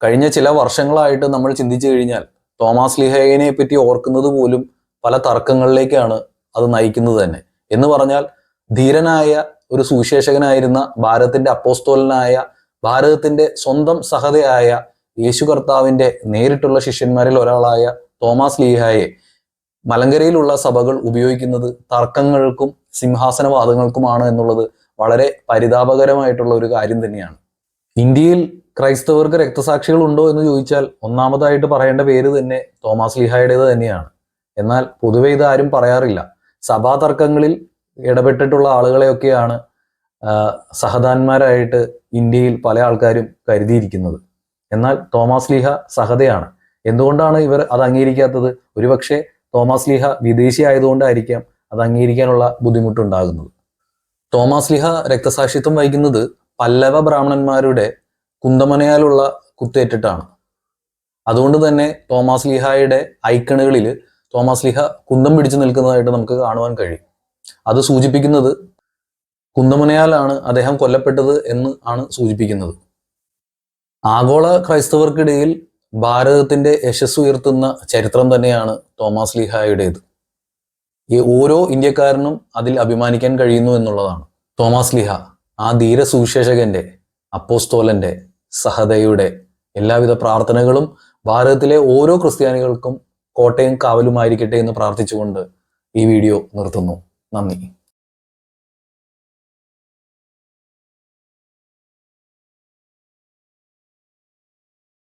കഴിഞ്ഞ ചില വർഷങ്ങളായിട്ട് നമ്മൾ ചിന്തിച്ചു കഴിഞ്ഞാൽ തോമസ് ലീഹയെ പറ്റി ഓർക്കുന്നത് പോലും പല തർക്കങ്ങളിലേക്കാണ് അത് നയിക്കുന്നത് തന്നെ. എന്ന് പറഞ്ഞാൽ ധീരനായ ഒരു സുവിശേഷകനായിരുന്ന ഭാരതത്തിന്റെ അപ്പോസ്തോലനായ ഭാരതത്തിന്റെ സ്വന്തം സഹതയായ യേശു കർത്താവിന്റെ നേരിട്ടുള്ള ശിഷ്യന്മാരിൽ ഒരാളായ തോമസ് ലീഹായെ മലങ്കരയിലുള്ള സഭകൾ ഉപയോഗിക്കുന്നത് തർക്കങ്ങൾക്കും സിംഹാസനവാദങ്ങൾക്കുമാണ് എന്നുള്ളത് വളരെ പരിതാപകരമായിട്ടുള്ള ഒരു കാര്യം തന്നെയാണ്. ഇന്ത്യയിൽ ക്രൈസ്തവർക്ക് രക്തസാക്ഷികൾ ഉണ്ടോ എന്ന് ചോദിച്ചാൽ ഒന്നാമതായിട്ട് പറയേണ്ട പേര് തന്നെ തോമസ് ലീഹായുടേത് തന്നെയാണ്. എന്നാൽ പൊതുവെ ഇത് ആരും പറയാറില്ല. സഭാ തർക്കങ്ങളിൽ ഇടപെട്ടിട്ടുള്ള ആളുകളെയൊക്കെയാണ് സഹദാന്മാരായിട്ട് ഇന്ത്യയിൽ പല ആൾക്കാരും കരുതിയിരിക്കുന്നത്. എന്നാൽ തോമസ് ലീഹ സഹതയാണ്. എന്തുകൊണ്ടാണ് ഇവർ അത് അംഗീകരിക്കാത്തത്? ഒരുപക്ഷെ തോമസ് ലീഹ വിദേശി ആയതുകൊണ്ടായിരിക്കാം അത് അംഗീകരിക്കാനുള്ള ബുദ്ധിമുട്ടുണ്ടാകുന്നത്. തോമസ് ലീഹ രക്തസാക്ഷിത്വം വഹിക്കുന്നത് പല്ലവ ബ്രാഹ്മണന്മാരുടെ കുന്തമനയാലുള്ള കുത്തേറ്റിട്ടാണ്. അതുകൊണ്ട് തന്നെ തോമസ് ലീഹായുടെ ഐക്കണുകളിൽ തോമസ് ലീഹ കുന്തം പിടിച്ചു നിൽക്കുന്നതായിട്ട് നമുക്ക് കാണുവാൻ കഴിയും. അത് സൂചിപ്പിക്കുന്നത് കുന്തമുനയാലാണ് അദ്ദേഹം കൊല്ലപ്പെട്ടത് എന്ന് ആണ് സൂചിപ്പിക്കുന്നത്. ആഗോള ക്രൈസ്തവർക്കിടയിൽ ഭാരതത്തിന്റെ യശസ് ഉയർത്തുന്ന ചരിത്രം തന്നെയാണ് തോമസ് ലീഹായുടേത്. ഈ ഓരോ ഇന്ത്യക്കാരനും അതിൽ അഭിമാനിക്കാൻ കഴിയുന്നു എന്നുള്ളതാണ്. തോമസ് ലീഹ ആ ധീര സുവിശേഷകന്റെ, അപ്പോസ്തോലന്റെ, സഹതയുടെ എല്ലാവിധ പ്രാർത്ഥനകളും ഭാരതത്തിലെ ഓരോ ക്രിസ്ത്യാനികൾക്കും കോട്ടയും കാവലുമായിരിക്കട്ടെ എന്ന് പ്രാർത്ഥിച്ചുകൊണ്ട് ഈ വീഡിയോ നിർത്തുന്നു. നന്ദി.